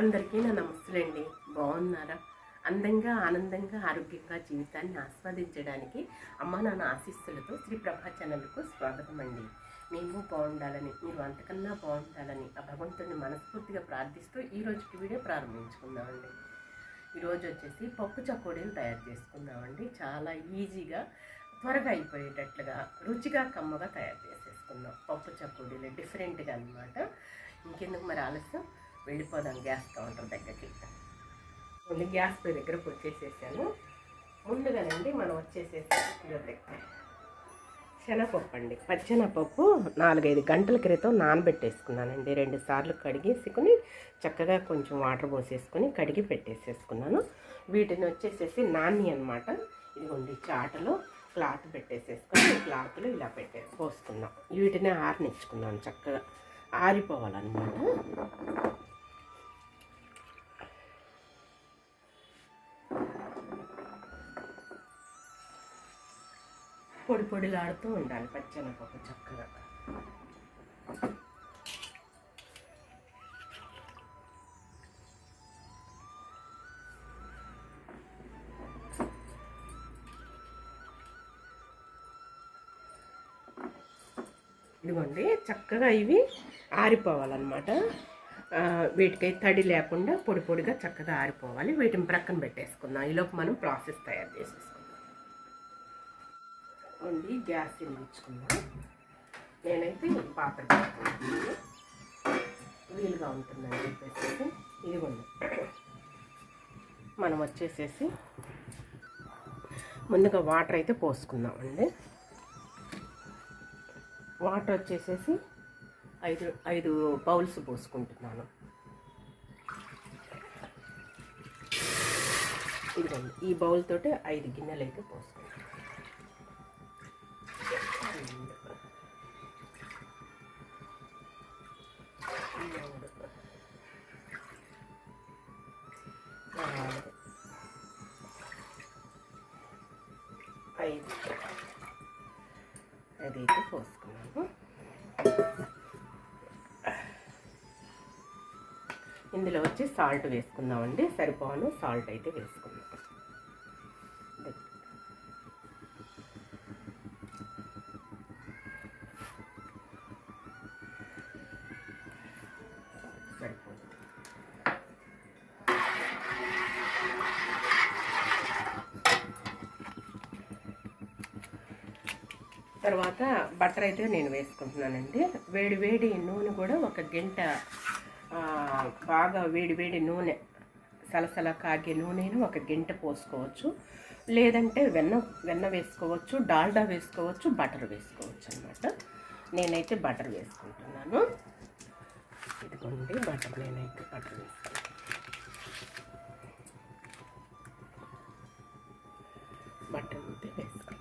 అందరికీ నా నమస్తులండి. బాగున్నారా? అందంగా, ఆనందంగా, ఆరోగ్యంగా జీవితాన్ని ఆస్వాదించడానికి అమ్మ నాన్న ఆశీస్సులతో శ్రీ ప్రభా ఛానల్కు స్వాగతం అండి. మేము బాగుండాలని, మీరు అంతకన్నా బాగుండాలని ఆ భగవంతుడిని మనస్ఫూర్తిగా ప్రార్థిస్తూ ఈరోజుకి వీడియో ప్రారంభించుకుందామండి. ఈరోజు వచ్చేసి పప్పు చకోడీలు తయారు చేసుకుందామండి. చాలా ఈజీగా, త్వరగా అయిపోయేటట్లుగా, రుచిగా, కమ్మగా తయారు చేసేసుకుందాం. పప్పు చకోడీలు డిఫరెంట్గా అనమాట. ఇంకెందుకు మరి ఆలస్యం, వెళ్ళిపోదాం గ్యాస్ కౌంటర్ దగ్గరికి. మళ్ళీ గ్యాస్ పై దగ్గరకు వచ్చేసేసాను. ముందుగానండి మనం వచ్చేసేసి శనగపప్పు అండి, పచ్చెనపప్పు 4-5 గంటల క్రితం నానబెట్టేసుకున్నానండి. 2 సార్లు కడిగేసుకుని చక్కగా కొంచెం వాటర్ పోసేసుకొని కడిగి పెట్టేసేసుకున్నాను. వీటిని వచ్చేసేసి నాని అనమాట. ఇదిగోండి చాటలో క్లాత్ పెట్టేసేసుకొని క్లాత్లో ఇలా పోసుకున్నాం. వీటిని ఆరనిచ్చుకున్నాను, చక్కగా ఆరిపోవాలన్నమాట. పొడి పొడిలాడుతూ ఉండాలి పచ్చెనపప్పు చక్కగా. ఇదిగోండి చక్కగా ఇవి ఆరిపోవాలన్నమాట. వీటికై తడి లేకుండా పొడి పొడిగా చక్కగా ఆరిపోవాలి. వీటిని ప్రక్కన పెట్టేసుకుందాం. ఈలోపు మనం ప్రాసెస్ తయారు చేసేసుకుందాం. వండి గ్యాస్ వెలిగించుకుందాం. నేనైతే పాత్ర పెట్టుకుంటున్నాను, వీలుగా ఉంటుందని చెప్పేసి. ఇదిగోండి మనం వచ్చేసేసి ముందుగా వాటర్ అయితే పోసుకుందామండి. వాటర్ వచ్చేసేసి 5 బౌల్స్ పోసుకుంటున్నాను. ఇదిగోండి ఈ బౌల్ తోటి 5 గిన్నెలు అయితే పోసుకుంటాను. 5 అదైతే పోసుకున్నాను. ఇందులో వచ్చి సాల్ట్ వేసుకుందామండి. సరిపోను సాల్ట్ అయితే వేసుకుందాం. సరిపోతుంది. తర్వాత బటర్ అయితే నేను వేసుకుంటున్నానండి. వేడి వేడి నూనె కూడా 1 గంట, బాగా వేడి వేడి నూనె, సలసల కాగే నూనెను 1 గంట పోసుకోవచ్చు. లేదంటే వెన్న వేసుకోవచ్చు, డాల్డా వేసుకోవచ్చు, బటర్ వేసుకోవచ్చు అన్నమాట. నేనైతే బటర్ వేసుకుంటున్నాను. ఇదిగోండి బటర్, నేనైతే బటర్ వేసుకుంటాను. బటర్ అయితే వేసుకుంటాను.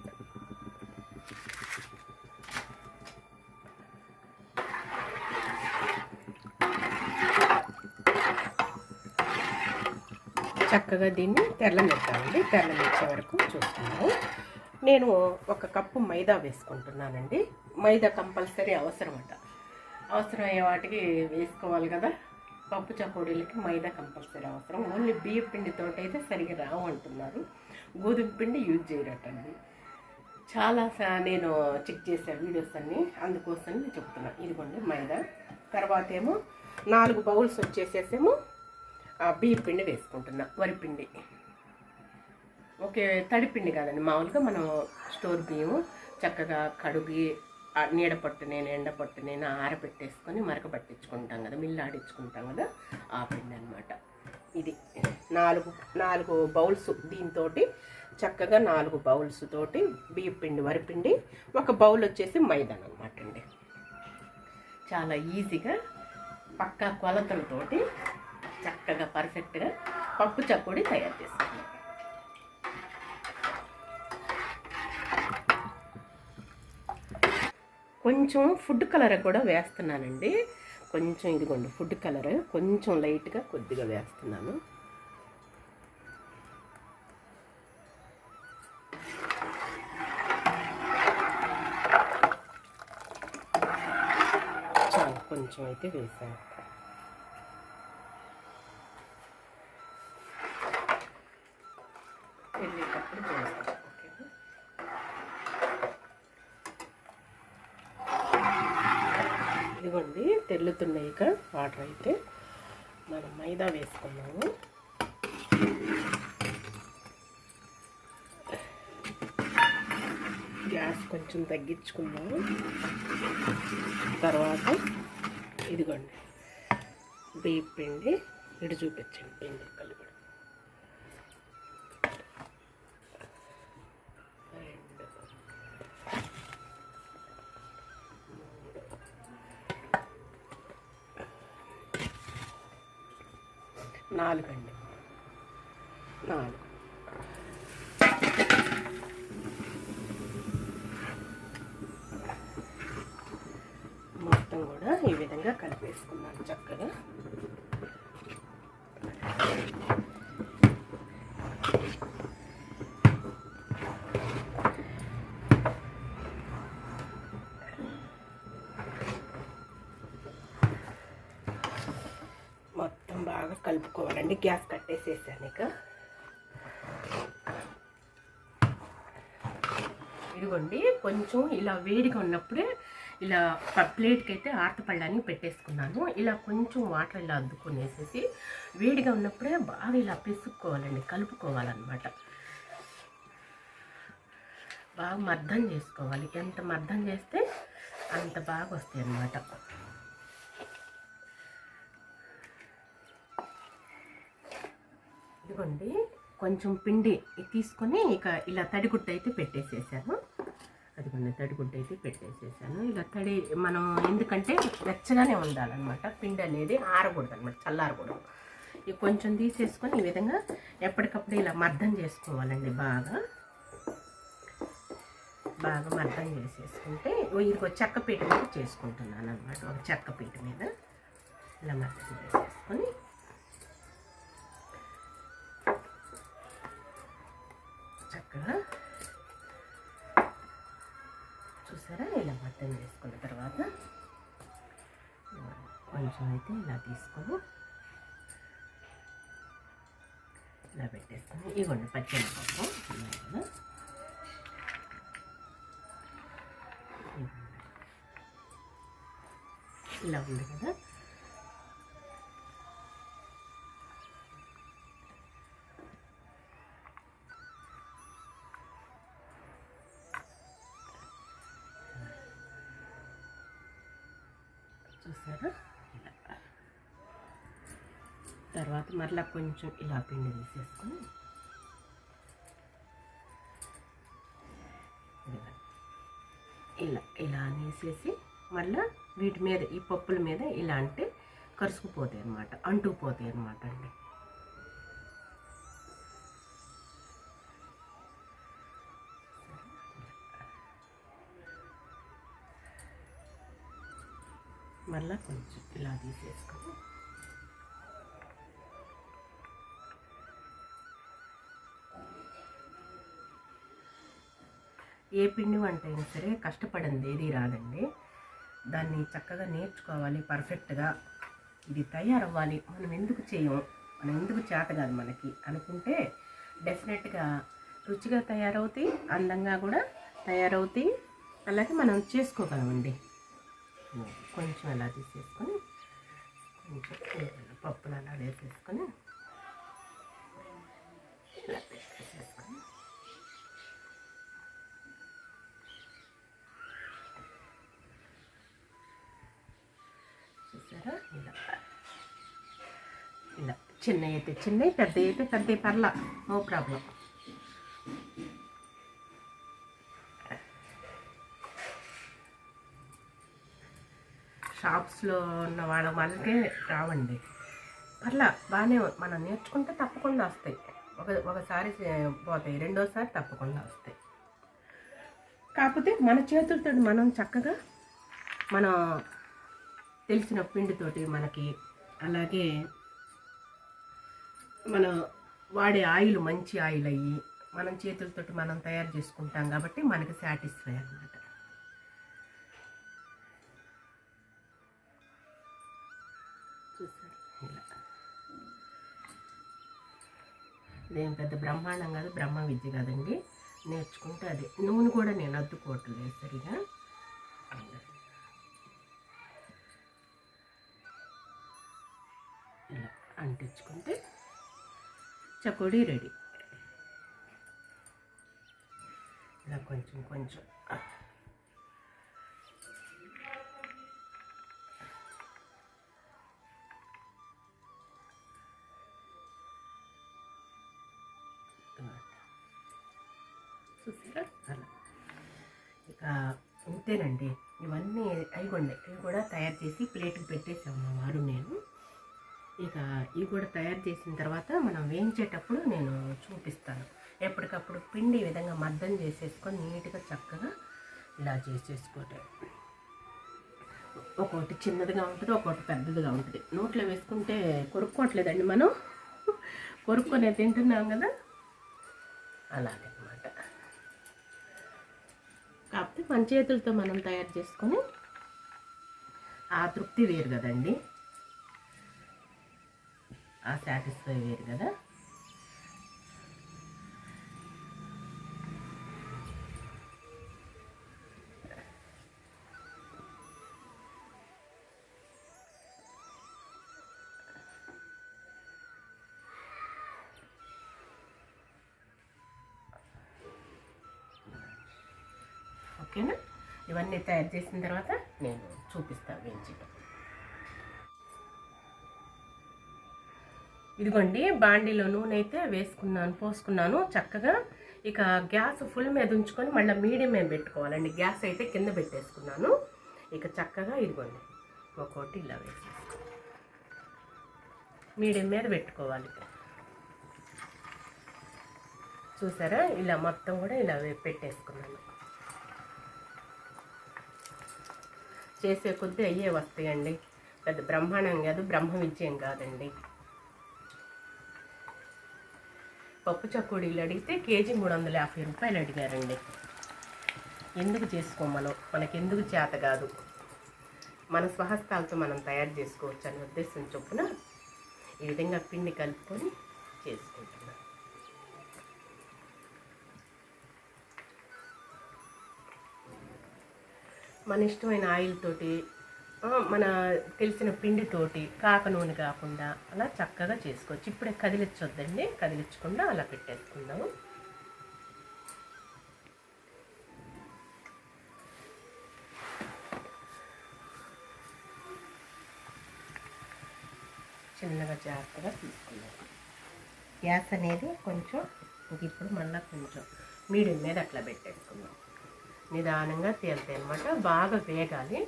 చక్కగా దీన్ని తెరలనిద్దామండి. తెరలనిచ్చే వరకు చూస్తున్నాను. నేను 1 కప్పు మైదా వేసుకుంటున్నానండి. మైదా కంపల్సరీ అవసరమయ్యే వాటికి వేసుకోవాలి కదా. పప్పు చకోడీలకి మైదా కంపల్సరీ అవసరం. ఓన్లీ బియ్య పిండితో అయితే సరిగ్గా రావు అంటున్నారు. గోధుమ పిండి యూజ్ చేయరటండి. చాలా నేను చెక్ చేసే వీడియోస్ అన్నీ, అందుకోసం నేను చెప్తున్నాను. ఇదిగోండి మైదా. తర్వాత ఏమో 4 బౌల్స్ వచ్చేసేసేమో బియ్య పిండి వేసుకుంటున్నా, వరిపిండి. ఓకే, తడిపిండి కాదండి, మామూలుగా మనం స్టోర్ బియ్యం చక్కగా కడుగి నీడ పట్టు నేను ఎండ పట్టు నేను ఆరబెట్టేసుకొని మరక పట్టించుకుంటాం కదా, మిల్లు ఆడించుకుంటాం కదా, ఆ పిండి అనమాట. ఇది 4 బౌల్స్. దీంతో చక్కగా 4 బౌల్స్ తోటి బియ్య పిండి, వరిపిండి, 1 బౌల్ వచ్చేసి మైదా అనమాట అండి. చాలా ఈజీగా పక్కా కొలతలతోటి చక్కగా పర్ఫెక్ట్గా పప్పు చకోడీ తయారు చేసుకుంటాం. కొంచెం ఫుడ్ కలర్ కూడా వేస్తున్నానండి. కొంచెం ఇదిగోండి ఫుడ్ కలర్ కొంచెం లైట్గా కొద్దిగా వేస్తున్నాను. కొంచెం అయితే వేసాను. ఇదిగోండి తెల్లుతున్నాయి ఇక వాటర్ అయితే. మనం మైదా వేసుకున్నాము. గ్యాస్ కొంచెం తగ్గించుకున్నాము. తర్వాత ఇదిగోండి బియ్యం పిండి, ఇటు చూపించండి పిండి కలిపి 4 అండి, 4. మొత్తం కూడా ఈ విధంగా కలిపేసుకున్నాను చక్కగా. మొత్తం బాగా కలుపుకోవాలండి. గ్యాస్ కట్టేసేసాను ఇక. ఇదిగోండి కొంచెం ఇలా వేడిగా ఉన్నప్పుడే ఇలా ప్లేట్కి అయితే ఆర్తపళ్ళాన్ని పెట్టేసుకున్నాను. ఇలా కొంచెం వాటర్ ఇలా అద్దుకునేసేసి వేడిగా ఉన్నప్పుడే బాగా ఇలా పిసుక్కోవాలండి, కలుపుకోవాలన్నమాట. బాగా మర్దం చేసుకోవాలి. ఎంత మర్దం చేస్తే అంత బాగా వస్తాయి అన్నమాట. ఇదిగోండి కొంచెం పిండి తీసుకొని ఇక ఇలా తడిగుడ్డ అయితే పెట్టేసేసాను. అదిగోండి తడిగుడ్డ అయితే పెట్టేసేసాను. ఇలా తడి మనం ఎందుకంటే వెచ్చగానే ఉండాలన్నమాట. పిండి అనేది ఆరకూడదు అనమాట, చల్లారకూడదు. ఇక కొంచెం తీసేసుకొని ఈ విధంగా ఎప్పటికప్పుడు ఇలా మర్దం చేసుకోవాలండి. బాగా మర్దం చేసేసుకుంటే ఇదిగో చెక్క పీట మీద చేసుకుంటున్నాను అనమాట. ఒక చెక్క పీట మీద ఇలా మర్దం చేసేసుకొని చక్కగా చూసారా ఇలా మర్దం చేసుకున్న తర్వాత కొంచెం అయితే ఇలా తీసుకొని ఇలా పెట్టేసుకొని ఇవ్వండి పచ్చిమిరపప్పు ఇలా ఉంది కదా. చూసారా ఇలా. తర్వాత మరలా కొంచెం ఇలా పిండి తీసేసుకొని ఇలా అనేసేసి మళ్ళీ వీటి మీద ఈ పప్పుల మీద ఇలా అంటే కరుసుకుపోతాయి అన్నమాట, అంటుకుపోతాయి అన్నమాట అండి. మళ్ళీ కొంచెం ఇలా తీసేసుకొని ఏ పిండి వంట అయినా సరే కష్టపడింది ఏది రాదండి. దాన్ని చక్కగా నేర్చుకోవాలి పర్ఫెక్ట్గా. ఇది తయారవ్వాలి, మనం ఎందుకు చేయము, మనం ఎందుకు చేత కాదు మనకి అనుకుంటే డెఫినెట్గా రుచిగా తయారవుతాయి, అందంగా కూడా తయారవుతాయి, అలాగే మనం చేసుకోగలమండి. కొంచెం అలా తీసేసుకొని కొంచెం పప్పులు అలా వేసేసుకొని ఇలా పెట్టేసేసుకొని చూసారా ఇలా చిన్నవి అయితే చిన్నవి, పెద్దవి అయితే పెద్దవి, పర్లా, నో ప్రాబ్లం. షాప్స్లో ఉన్న వాళ్ళకే రావండి, పర్లా బాగానే మనం నేర్చుకుంటే తప్పకుండా వస్తాయి. ఒకసారి పోతాయి, రెండోసారి తప్పకుండా వస్తాయి. కాకపోతే మన చేతులతో మనం చక్కగా మన తెలిసిన పిండితోటి మనకి, అలాగే మన వాడే ఆయిల్ మంచి ఆయిల్ అయ్యి మనం చేతులతోటి మనం తయారు చేసుకుంటాం కాబట్టి మనకి సాటిస్ఫై అన్నమాట. చూసారు ఇలా. ఇదేం పెద్ద బ్రహ్మాండం కాదు, బ్రహ్మ విద్య కాదండి, నేర్చుకుంటే అది. నూనె కూడా నేను అద్దుకోవట్లేదు సరిగా. అంటించుకుంటే చకోడీ రెడీ. ఇలా కొంచెం కొంచెం చూసారా అలా. ఇక ఇంతేనండి. ఇవన్నీ అయిగొండే ఇవి కూడా తయారు చేసి ప్లేట్కి పెట్టేసాము మా వారు నేను. ఇక ఇవి కూడా తయారు చేసిన తర్వాత మనం వేయించేటప్పుడు నేను చూపిస్తాను. ఎప్పటికప్పుడు పిండి ఈ విధంగా మద్దం చేసేసుకొని నీట్గా చక్కగా ఇలా చేసేసుకోవటం. ఒక్కొక్కటి చిన్నదిగా ఉంటుంది, ఒక్కొక్కటి పెద్దదిగా ఉంటుంది. నోట్లో వేసుకుంటే కొరుక్కోవట్లేదండి, మనం కొరుక్కొనే తింటున్నాం కదా, అలాగే అన్నమాట. కాకపోతే మన చేతులతో మనం తయారు చేసుకొని ఆ తృప్తి వేరు కదండి, ఆ సాటిస్ఫై వేరు కదా. ఓకేనా. ఇవన్నీ తయారు చేసిన తర్వాత నేను చూపిస్తాను వేయించడం. ఇదిగోండి, బాండీలో నూనె అయితే పోసుకున్నాను చక్కగా. ఇక గ్యాస్ ఫుల్ మీద ఉంచుకొని మళ్ళీ మీడియం మీద పెట్టుకోవాలండి. గ్యాస్ అయితే కింద పెట్టేసుకున్నాను. ఇక చక్కగా ఇదిగోండి ఒక్కొక్కటి ఇలా వేసేసుకో, మీడియం మీద పెట్టుకోవాలి. చూసారా, ఇలా మొత్తం కూడా ఇలా పెట్టేసుకున్నాను. చేసే కొద్దీ అయ్యే వస్తాయండి, పెద్ద బ్రహ్మాండం కాదు, బ్రహ్మ విజయం కాదండి. పప్పు చకోడీలు అడిగితే కేజీ 350 రూపాయలు అడిగారండి. ఎందుకు చేసుకోమనం, మనకెందుకు చేత కాదు, మన స్వహస్తాలతో మనం తయారు చేసుకోవచ్చు అనే ఉద్దేశం చొప్పున ఈ విధంగా పిండి కలుపుకొని చేసుకుంటున్నాం. మన ఇష్టమైన ఆయిల్ తోటి, మన తెలిసిన పిండితోటి, కాక నూనె కాకుండా అలా చక్కగా చేసుకోవచ్చు. ఇప్పుడే కదిలించొద్దండి, కదిలించకుండా అలా పెట్టేసుకుందాము. చిన్నగా జాగ్రత్తగా తీసుకున్నాం. గ్యాస్ అనేది కొంచెం ఇప్పుడు మళ్ళీ కొంచెం మీడియం మీద అట్లా పెట్టేసుకున్నాం. నిదానంగా తేలుతాయి అన్నమాట, బాగా వేగాలి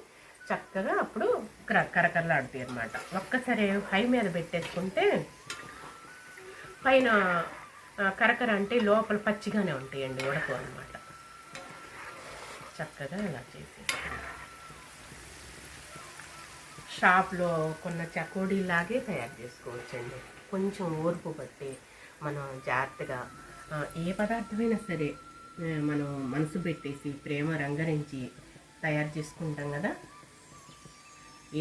చక్కగా, అప్పుడు కరకరలాడుతాయి అన్నమాట. ఒక్కసారి హై మీద పెట్టేసుకుంటే పైన కరకర అంటే లోపల పచ్చిగానే ఉంటాయండి, ఉడకవు అన్నమాట. చక్కగా ఇలా చేసేసుకున్నాం. షాప్లో కొన్న చకోడీలాగే తయారు చేసుకోవచ్చండి. కొంచెం ఓర్పు బట్టి మనం జాగ్రత్తగా ఏ పదార్థమైనా సరే మనం మనసు పెట్టేసి ప్రేమ రంగరించి తయారు చేసుకుంటాం కదా.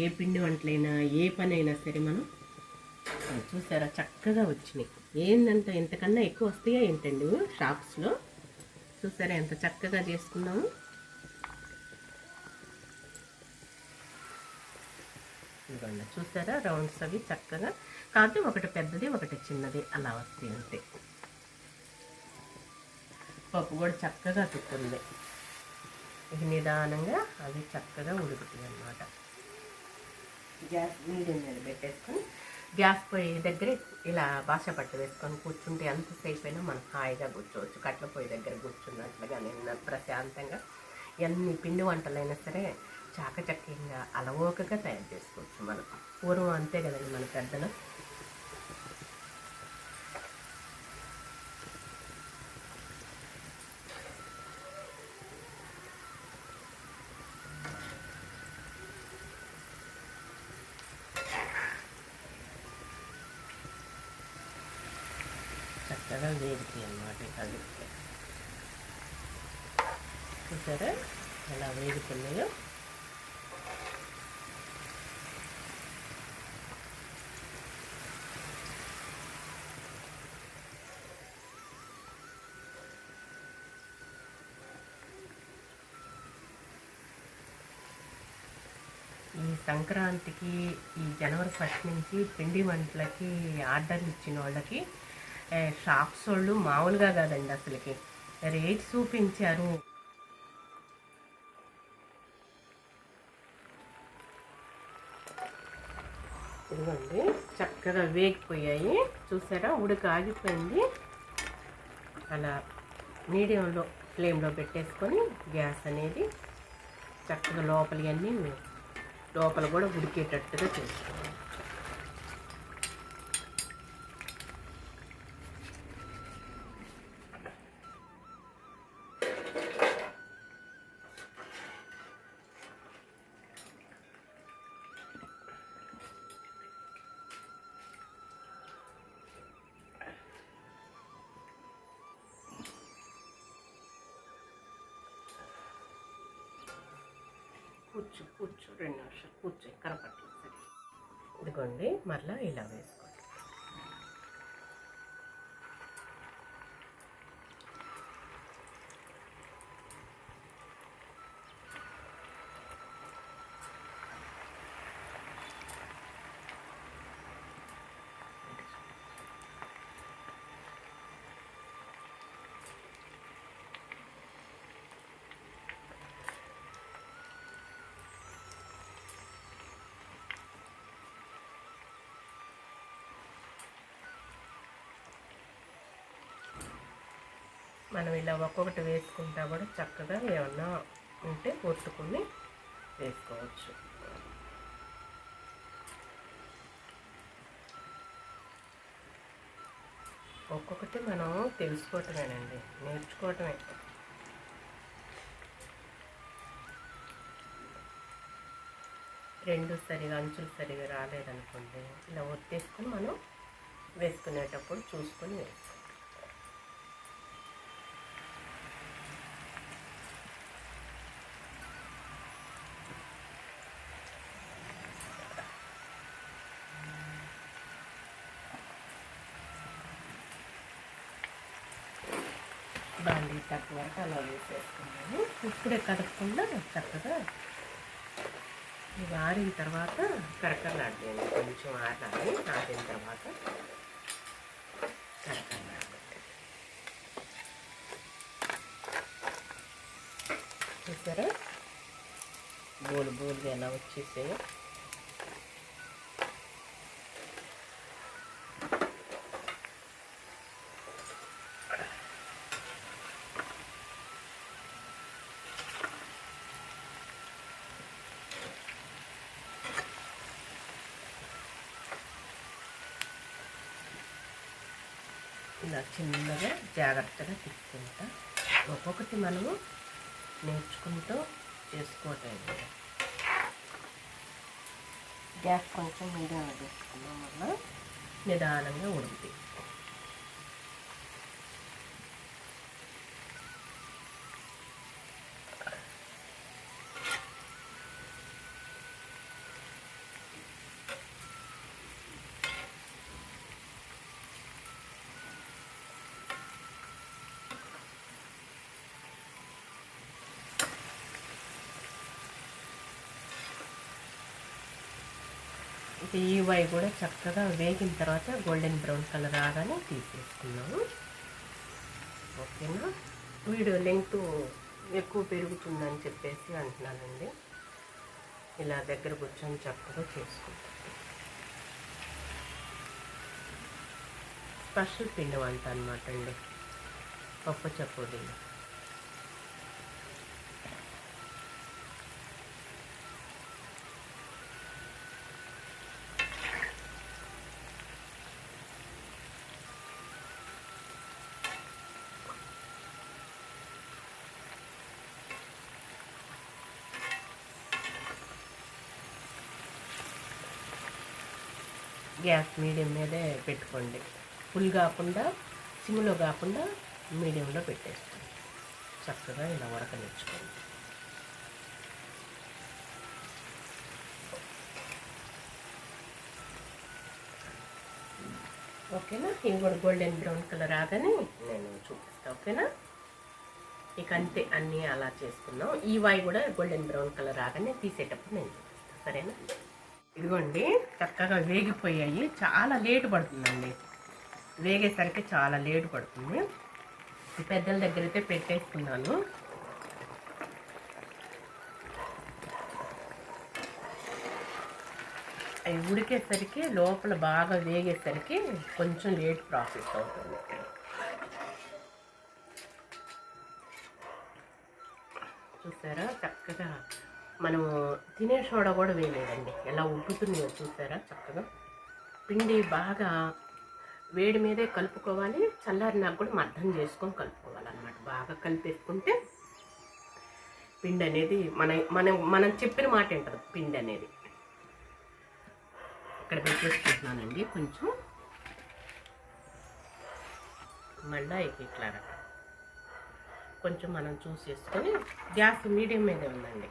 ఏ పిండి వంటలైనా ఏ పని అయినా సరే మనం చూసారా చక్కగా వచ్చినాయి. ఏంటంటే ఇంతకన్నా ఎక్కువ వస్తాయా ఏంటండి షాప్స్లో. చూసారా ఎంత చక్కగా చేసుకున్నాము. ఇదిగోండి చూసారా రౌండ్స్ అవి చక్కగా, కాకపోతే ఒకటి పెద్దది ఒకటి చిన్నది అలా వస్తాయి అంతే. పప్పు కూడా చక్కగా తుక్కుంది. ఇది నిదానంగా అవి చక్కగా ఉడుకుతాయి అన్నమాట. గ్యాస్ మీడియం మీద పెట్టేసుకొని గ్యాస్ పొయ్యి దగ్గర ఇలా బాష పట్టు వేసుకొని కూర్చుంటే ఎంతసేపు అయినా మనం హాయిగా కూర్చోవచ్చు. కట్ల పొయ్యి దగ్గర కూర్చున్నట్లుగా నేను ప్రశాంతంగా ఎన్ని పిండి వంటలైనా సరే చాకచక్యంగా అలవోకగా తయారు చేసుకోవచ్చు మనం. పూర్వం అంతే కదండి మన పెద్దలు. చక్కగా వేగుతాయి అన్నమాట. అది చూసారా ఎలా వేగుతున్నాయో. ఈ సంక్రాంతికి ఈ జనవరి 1 నుంచి పిండి వంటలకి ఆర్డర్లు ఇచ్చిన వాళ్ళకి షాప్స్ వాళ్ళు మామూలుగా కాదండి, అసలుకి రేట్స్ చూపించారు. ఇదిగోండి, చక్కగా వేగిపోయాయి చూసారా, ఉడక ఆగిపోయింది. అలా మీడియంలో ఫ్లేమ్లో పెట్టేసుకొని గ్యాస్ అనేది చక్కగా లోపల కూడా ఉడికేటట్టుగా చేసుకోవాలి. కూర్చో 2 నిమిషాలు కూర్చో, కనపట్లేదు సరే. ఇదిగోండి, మరలా ఇలా వేసుకోండి. మనం ఇలా ఒక్కొక్కటి వేసుకుంటా కూడా చక్కగా ఏమన్నా ఉంటే ఒత్తుకుని వేసుకోవచ్చు. ఒక్కొక్కటి మనం తెలుసుకోవటమేనండి, నేర్చుకోవటమే. రెండు సరిగా అంచులు సరిగా రాలేదనుకోండి, ఇలా ఒత్తేసుకొని మనం వేసుకునేటప్పుడు చూసుకొని వేసుకోవాలి. బాండీ తక్కువ వరకు అలా వేసేసుకున్నాను. ఇప్పుడే కదపకుండా చక్కగా ఇవి ఆరిన తర్వాత కరకరలాడేయండి, కొంచెం ఆరాలి. ఆరిన తర్వాత కరకరలాడబెట్టండి. చూసారా బోలు ఎలా వచ్చేసాయో. ఇలా చిన్నగా జాగ్రత్తగా తిప్పుకుంటా ఒక్కొక్కటి మనము నేర్చుకుంటూ చేసుకోవటం. గ్యాస్ కొంచెం మీడియంగా తీసుకున్నాం వల్ల నిదానంగా ఉడుకుతాయి. ఈ వై కూడా చక్కగా వేగిన తర్వాత గోల్డెన్ బ్రౌన్ కలర్ రాగానే తీసేసుకున్నాము. ఓకేనా, వీడియో లెంగ్త్ ఎక్కువ పెరుగుతుందని చెప్పేసి అంటున్నానండి. ఇలా దగ్గర కూర్చొని చక్కగా చేసుకుంటాం. స్పెషల్ పిండి వంట అనమాట అండి, పప్పు చకోడీ. గ్యాస్ మీడియం మీదే పెట్టుకోండి, ఫుల్ కాకుండా సిమ్లో కాకుండా మీడియంలో పెట్టేసుకోండి. చక్కగా ఇలా ఉడకనిచ్చుకోండి. ఓకేనా, ఇవి కూడా గోల్డెన్ బ్రౌన్ కలర్ రాగానే నేను చూపిస్తాను. ఓకేనా, ఇక అంతే, అన్నీ అలా చేసుకున్నాం. ఈ వాయి కూడా గోల్డెన్ బ్రౌన్ కలర్ రాగానే తీసేటప్పుడు నేను చూపిస్తాను. సరేనా. ఇదిగోండి చక్కగా వేగిపోయాయి. చాలా లేటు పడుతుందండి, వేగేసరికి చాలా లేటు పడుతుంది. పెద్దల దగ్గర అయితే పెట్టేసుకున్నాను. అవి ఉడికేసరికి లోపల బాగా వేగేసరికి కొంచెం లేట్ ప్రాసెస్ అవుతుంది. చూసారా చక్కగా మనము తినే సోడా కూడా వేయలేదండి, ఎలా ఉబ్బుతున్నాయో చూసారా. చక్కగా పిండి బాగా వేడి మీదే కలుపుకోవాలి, చల్లారినాక కూడా మద్దం చేసుకొని కలుపుకోవాలన్నమాట. బాగా కలిపేసుకుంటే పిండి అనేది మనం చెప్పిన మాట ఏంటది పిండి అనేది. ఇక్కడ పెట్టేసుకుంటున్నానండి కొంచెం, మళ్ళీ ఇట్లా కొంచెం మనం చూసేసుకొని గ్యాస్ మీడియం మీదే ఉందండి.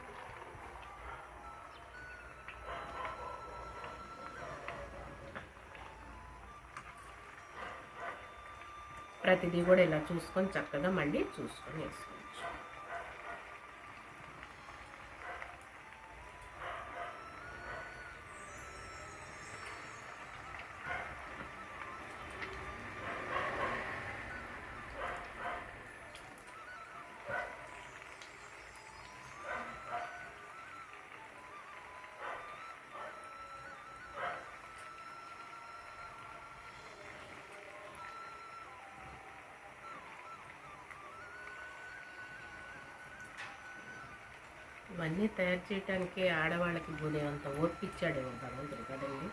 ప్రతిదీ కూడా ఇలా చూసుకొని చక్కగా మళ్ళీ చూసుకొని వేసుకోవచ్చు. ఇవన్నీ తయారు చేయడానికి ఆడవాళ్ళకి బోలేంత ఓర్పిచ్చాడేమో భగవంతుడు కదండి.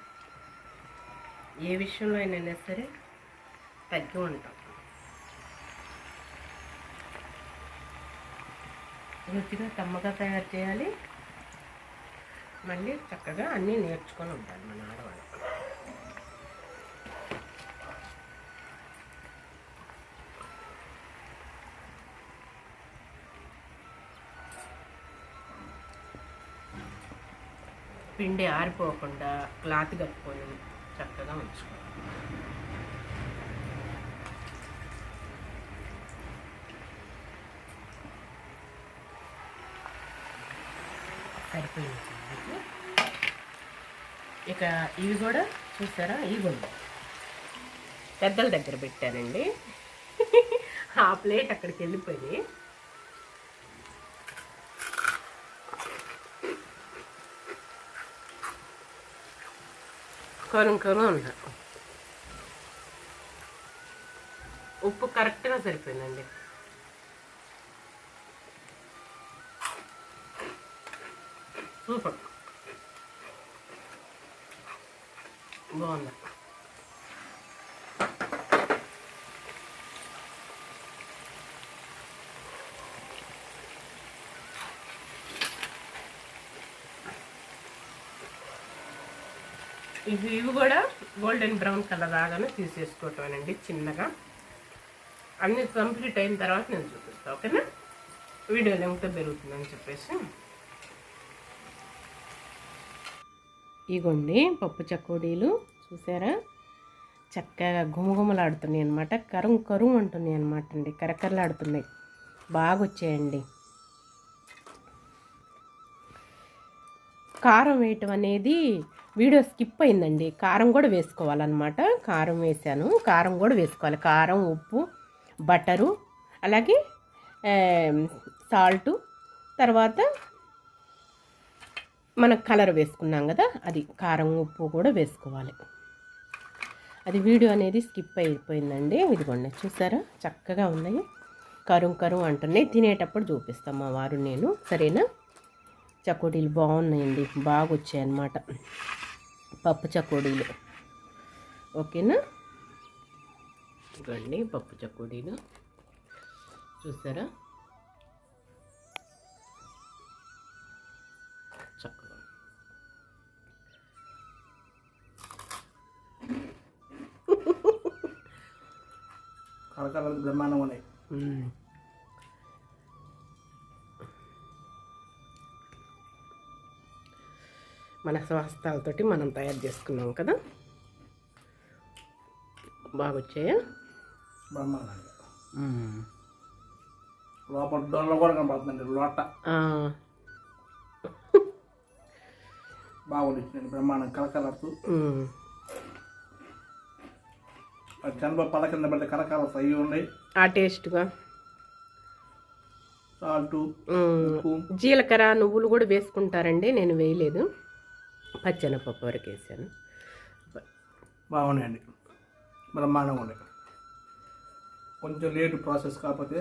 ఏ విషయంలో అయినా సరే తగ్గి ఉంటాం. రుచిగా కమ్మగా తయారు చేయాలి, మళ్ళీ చక్కగా అన్నీ నేర్చుకొని ఉంటారు మన ఆడవాళ్ళు. పిండి ఆరిపోకుండా క్లాత్ కట్టుకొని చక్కగా ఉంచుకోవాలి. సరిపోయింది. ఇక ఇవి కూడా చూసారా, ఇవి పెద్దల దగ్గర పెట్టానండి. ఆ ప్లేట్ అక్కడికి వెళ్ళిపోయి కరుం ఉన్నా. ఉప్పు కరెక్ట్గా సరిపోయిందండి. సూపర్, బాగుంది. ఇవి కూడా గోల్డెన్ బ్రౌన్ కలర్ రాగానే తీసేసుకోవటమేనండి చిన్నగా. అన్నీ కంప్లీట్ అయిన తర్వాత నేను చూపిస్తాను, ఓకేనా. వీడియో లెంగ్త్ పెరుగుతుందని చెప్పేసి. ఇగోండి పప్పు చకోడీలు చూసారా, చక్కగా గుమగుమలాడుతున్నాయి అనమాట. కరుం అంటున్నాయి అనమాట అండి, కరకరలాడుతున్నాయి, బాగా వచ్చాయండి. కారం వేయటం అనేది వీడియో స్కిప్ అయిందండి. కారం కూడా వేసుకోవాలన్నమాట. కారం వేసాను, కారం కూడా వేసుకోవాలి. కారం, ఉప్పు, బటరు, అలాగే సాల్టు, తర్వాత మన కలర్ వేసుకున్నాం కదా, అది కారం ఉప్పు కూడా వేసుకోవాలి. అది వీడియో అనేది స్కిప్ అయిపోయిందండి. ఇదిగోండి చూసారా చక్కగా ఉన్నాయి, కరుం అంటున్నాయి. తినేటప్పుడు చూపిస్తాం మా వారు నేను, సరేనా. చకోడీలు బాగున్నాయండి, బాగా వచ్చాయన్నమాట పప్పు చకోడీలు, ఓకేనా. ఇవ్వండి పప్పు చకోడీలు చూసారా చక్కగా. బ్రహ్మాండంగా ఉన్నాయి. మన స్వహస్తాలతోటి మనం తయారు చేసుకున్నాం కదా, బాగా వచ్చాయా. లోపల దొరలో కూడా కనపడుతుందండి లోట. బాగుంది బ్రహ్మాండం కలకలతూ చంద్ర పళ్ళ కింద పడితే కలకలతూ అయ్యి ఉన్నాయి ఆ టేస్ట్గా. సాల్ట్, జీలకర్ర నువ్వులు కూడా వేసుకుంటారండి, నేను వేయలేదు, పచ్చెనపప్పు వరకు వేసాను. బాగున్నాయండి, బ్రహ్మాండంగా ఉన్నాయి. కొంచెం లేట్ ప్రాసెస్ కాకపోతే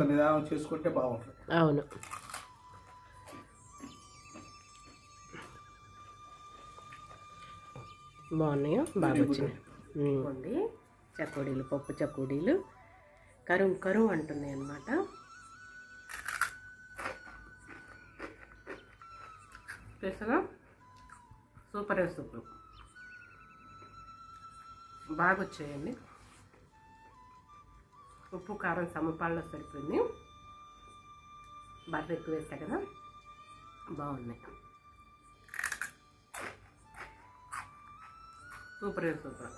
నిదానం చేసుకుంటే బాగుంటుంది. అవును. బాగున్నాయో, బాగా వచ్చినాయి. చకోడీలు, పప్పు చకోడీలు కరుం కరుం అంటున్నాయి అన్నమాట. తెలుసుగా, సూపర్ సూపర్, బాగా వచ్చాయండి. ఉప్పు కారం సమపాల్లో సరిపోయింది, బటర్ ఎక్కువ వేస్తా కదా, బాగున్నాయి. Super super.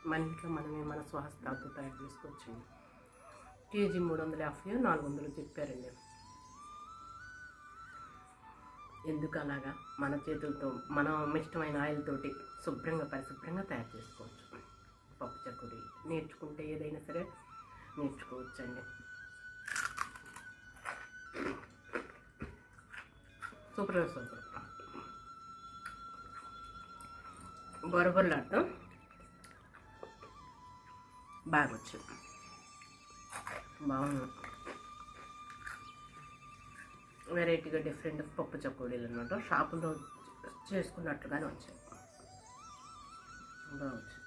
మన ఇంట్లో మనమే మన స్వహస్తాలతో తయారు చేసుకోవచ్చు. కేజీ 350, 400 చెప్పారండి. ఎందుకు అలాగా, మన చేతులతో మనం ఇష్టమైన ఆయిల్ తోటి శుభ్రంగా పరిశుభ్రంగా తయారు చేసుకోవచ్చు. పప్పు చక్కడి నేర్చుకుంటే ఏదైనా సరే నేర్చుకోవచ్చండి. సూపర్ సూపర్, బొరబొరలాడతాం, బాగా వచ్చింది, బాగుంది. వెరైటీగా డిఫరెంట్ పప్పు చకోడీలు అన్నమాట, షాపులో చేసుకున్నట్లుగానే వచ్చాయి, బాగా వచ్చింది.